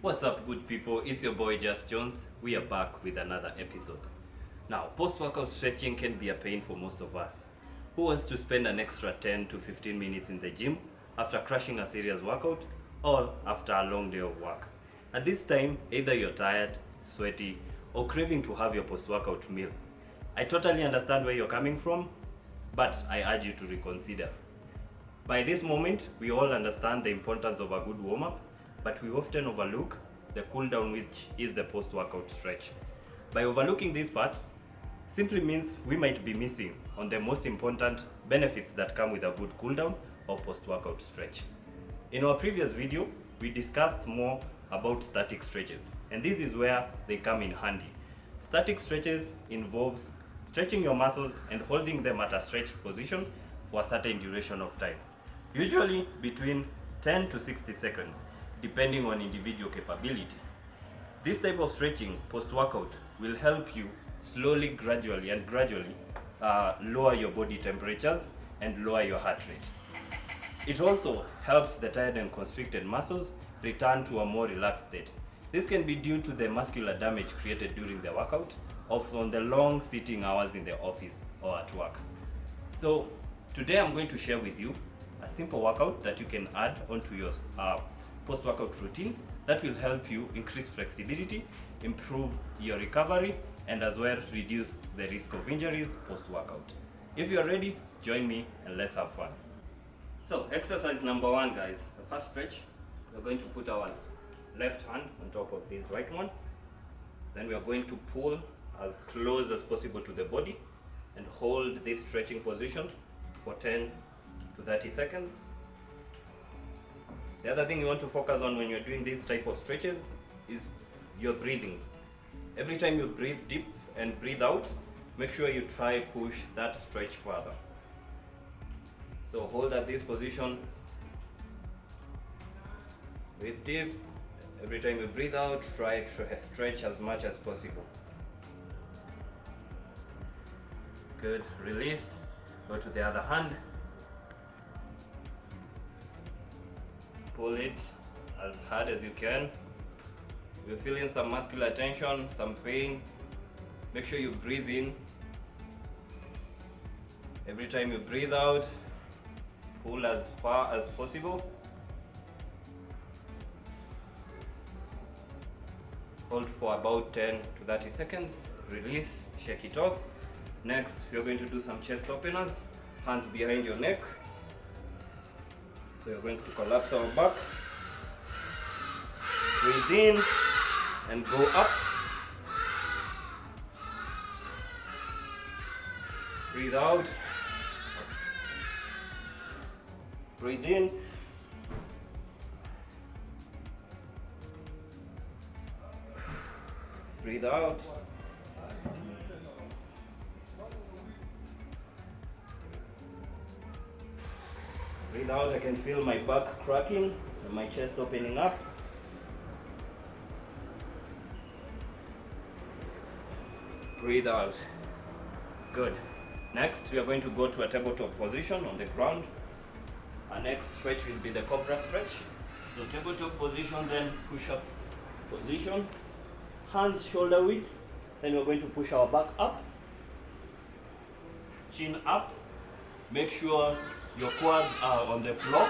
What's up, good people? It's your boy Just Jones. We are back with another episode. Now, post-workout stretching can be a pain for most of us. Who wants to spend an extra 10 to 15 minutes in the gym after crushing a serious workout or after a long day of work? At this time, either you're tired, sweaty, or craving to have your post-workout meal. I totally understand where you're coming from, but I urge you to reconsider. By this moment, we all understand the importance of a good warm-up, but we often overlook the cool down, which is the post-workout stretch. By overlooking this part simply means we might be missing on the most important benefits that come with a good cool down or post-workout stretch. In our previous video, we discussed more about static stretches, and this is where they come in handy. Static stretches involves stretching your muscles and holding them at a stretched position for a certain duration of time, usually between 10 to 60 seconds, depending on individual capability. This type of stretching post-workout will help you slowly, gradually lower your body temperatures and lower your heart rate. It also helps the tired and constricted muscles return to a more relaxed state. This can be due to the muscular damage created during the workout or from the long sitting hours in the office or at work. So today I'm going to share with you a simple workout that you can add onto your post-workout routine that will help you increase flexibility, improve your recovery, and as well reduce the risk of injuries post-workout. If you are ready, join me and let's have fun. So exercise number 1, guys. The first stretch, we're going to put our left hand on top of this right one. Then we are going to pull as close as possible to the body and hold this stretching position for 10 to 30 seconds. The other thing you want to focus on when you're doing this type of stretches is your breathing. Every time you breathe deep and breathe out, make sure you try push that stretch further. So hold at this position, breathe deep. Every time you breathe out, try to stretch as much as possible. Good, release, go to the other hand. Pull it as hard as you can. If you're feeling some muscular tension, some pain, make sure you breathe in. Every time you breathe out, pull as far as possible. Hold for about 10 to 30 seconds. Release, shake it off. Next, we're going to do some chest openers. Hands behind your neck. So you're going to collapse our back. Breathe in and go up. Breathe out. Breathe in. Breathe out. Breathe out. I can feel my back cracking and my chest opening up. Breathe out. Good. Next, we are going to go to a tabletop position on the ground. Our next stretch will be the cobra stretch. So tabletop position, then push-up position. Hands shoulder width. Then we're going to push our back up. Chin up. Make sure your quads are on the floor.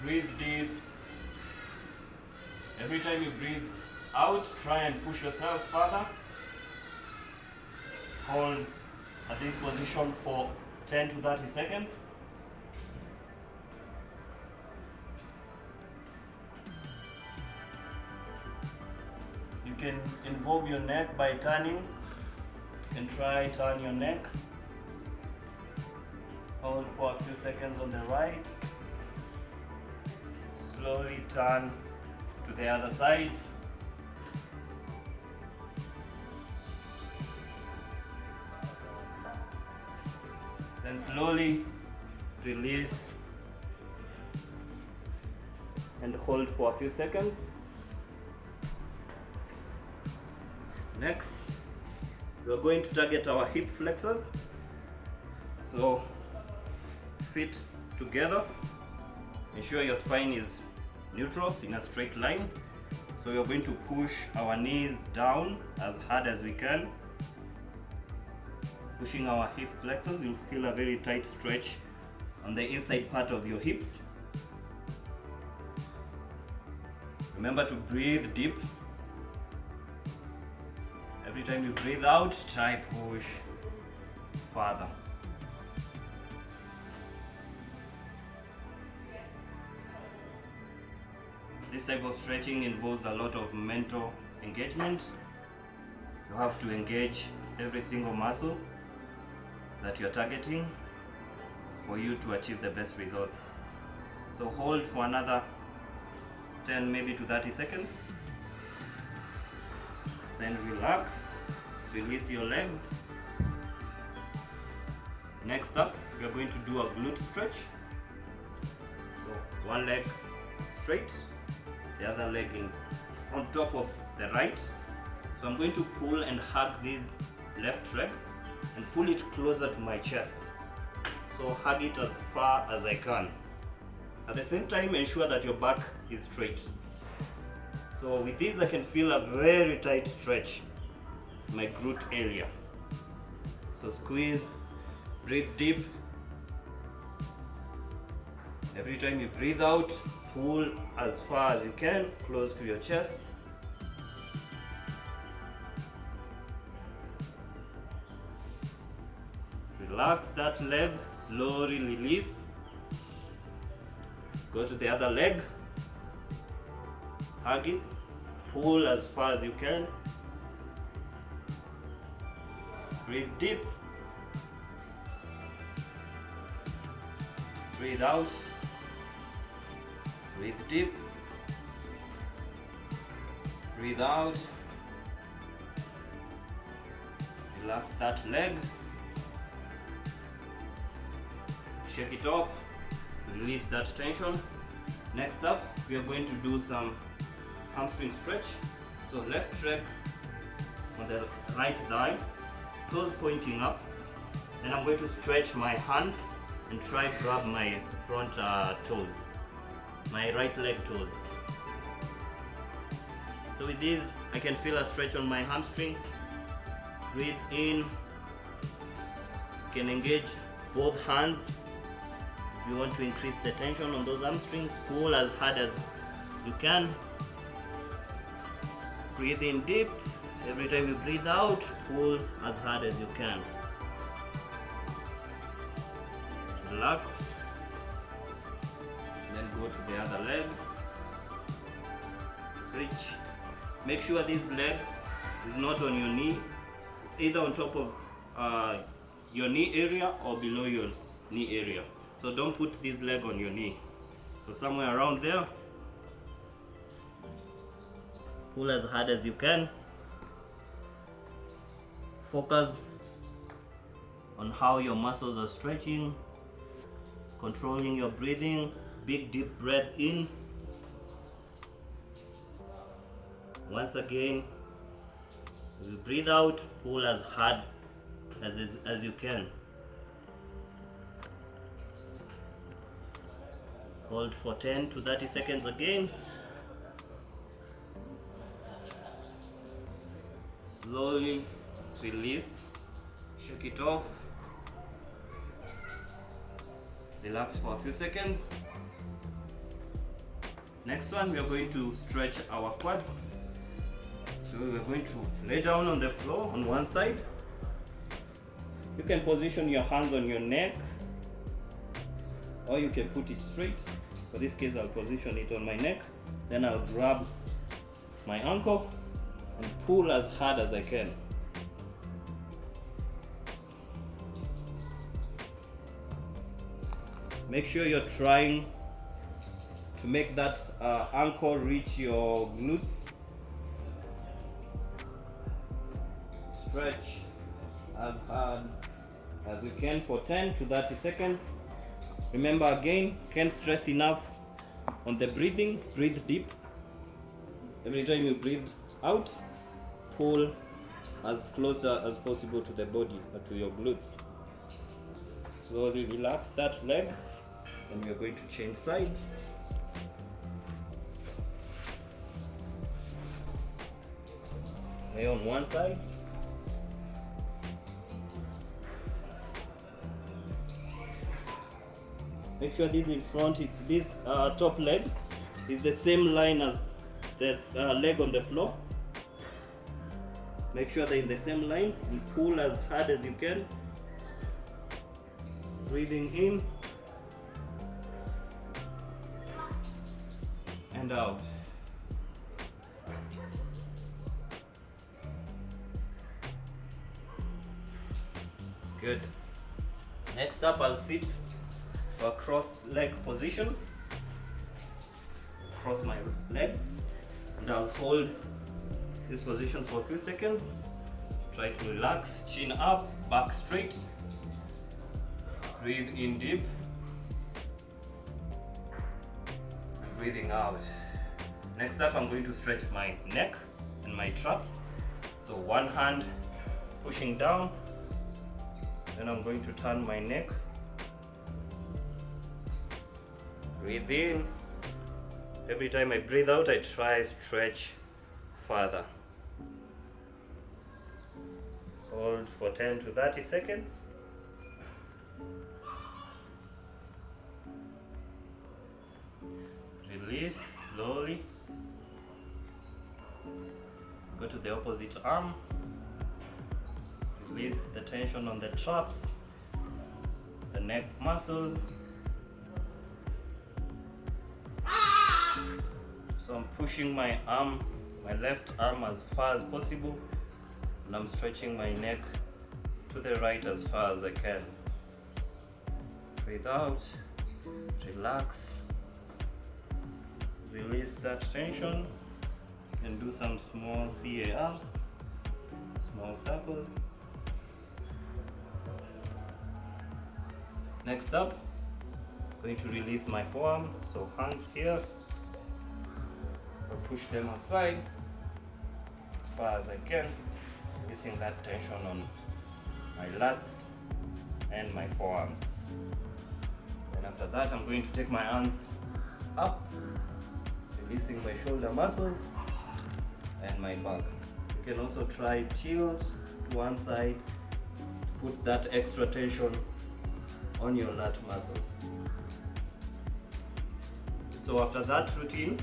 Breathe deep. Every time you breathe out, try and push yourself further. Hold at this position for 10 to 30 seconds. You can involve your neck by turning and turn your neck. Hold for a few seconds on the right. Slowly turn to the other side. Then slowly release and hold for a few seconds. Next, we are going to target our hip flexors. So feet together, ensure your spine is neutrals in a straight line. So we are going to push our knees down as hard as we can. Pushing our hip flexors, you'll feel a very tight stretch on the inside part of your hips. Remember to breathe deep. Every time you breathe out, try push further. This type of stretching involves a lot of mental engagement. You have to engage every single muscle that you're targeting for you to achieve the best results. So hold for another 10 maybe to 30 seconds. Then relax, release your legs. Next up, we are going to do a glute stretch. So one leg straight, the other leg on top of the right. So I'm going to pull and hug this left leg and pull it closer to my chest. So hug it as far as I can. At the same time, ensure that your back is straight. So with this, I can feel a very tight stretch in my glute area. So squeeze, breathe deep. Every time you breathe out, pull as far as you can, close to your chest. Relax that leg, slowly release. Go to the other leg, hug it, pull as far as you can. Breathe deep. Breathe out. Breathe deep. Breathe out. Relax that leg. Shake it off. Release that tension. Next up, we are going to do some hamstring stretch. So left leg on the right thigh, toes pointing up. Then I'm going to stretch my hand and try grab my front toes, my right leg toes. So with this, I can feel a stretch on my hamstring. Breathe in. You can engage both hands. If you want to increase the tension on those hamstrings, pull as hard as you can. Breathe in deep. Every time you breathe out, pull as hard as you can. Relax. Then go to the other leg. Switch. Make sure this leg is not on your knee. It's either on top of your knee area or below your knee area. So don't put this leg on your knee. So somewhere around there. Pull as hard as you can. Focus on how your muscles are stretching. Controlling your breathing. Big deep breath in. Once again, as you breathe out, pull as hard as you can. Hold for 10 to 30 seconds again. Slowly release, shake it off. Relax for a few seconds. Next one, we are going to stretch our quads. So we are going to lay down on the floor on one side. You can position your hands on your neck, or you can put it straight. For this case, I'll position it on my neck. Then I'll grab my ankle and pull as hard as I can. Make sure you're trying to make that ankle reach your glutes. Stretch as hard as you can for 10 to 30 seconds. Remember again, can't stress enough on the breathing. Breathe deep. Every time you breathe out, pull as closer as possible to the body or to your glutes. Slowly relax that leg, and we are going to change sides. Here on one side. Make sure this in front, this top leg is the same line as the leg on the floor. Make sure they're in the same line and pull as hard as you can. Breathing in and out. Good. Next up, I'll sit to a crossed leg position. Cross my legs and I'll hold this position for a few seconds. Try to relax, chin up, back straight. Breathe in deep and breathing out. Next up, I'm going to stretch my neck and my traps. So one hand pushing down, then I'm going to turn my neck. Breathe in. Every time I breathe out, I try stretch further. Hold for 10 to 30 seconds. Release slowly. Go to the opposite arm. Release the tension on the traps, the neck muscles. So I'm pushing my arm, my left arm as far as possible, and I'm stretching my neck to the right as far as I can. Breathe out, relax, release that tension, and do some small CARs, small circles. Next up, I'm going to release my forearm, so hands here. I'll push them outside as far as I can, releasing that tension on my lats and my forearms. And after that, I'm going to take my hands up, releasing my shoulder muscles and my back. You can also try tilt to one side to put that extra tension on your lat muscles. So after that routine,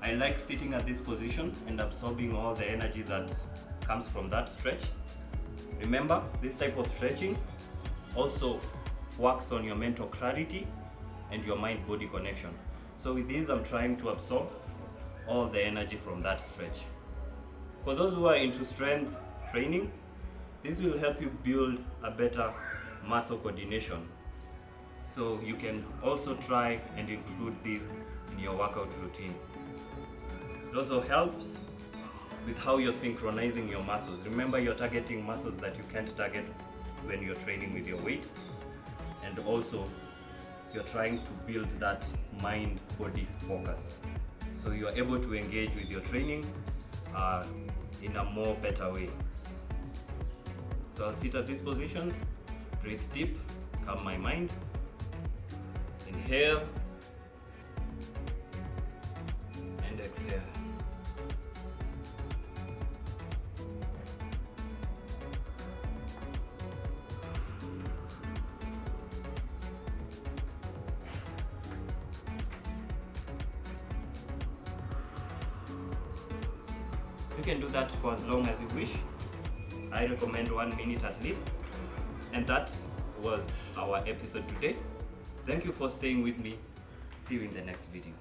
I like sitting at this position and absorbing all the energy that comes from that stretch. Remember, this type of stretching also works on your mental clarity and your mind-body connection. So with this, I'm trying to absorb all the energy from that stretch. For those who are into strength training, this will help you build a better muscle coordination. So you can also try and include this in your workout routine. It also helps with how you're synchronizing your muscles. Remember, you're targeting muscles that you can't target when you're training with your weight. And also, you're trying to build that mind-body focus. So you're able to engage with your training in a more better way. So I'll sit at this position, breathe deep, calm my mind. Inhale and exhale. You can do that for as long as you wish. I recommend 1 minute at least. And that was our episode today. Thank you for staying with me. See you in the next video.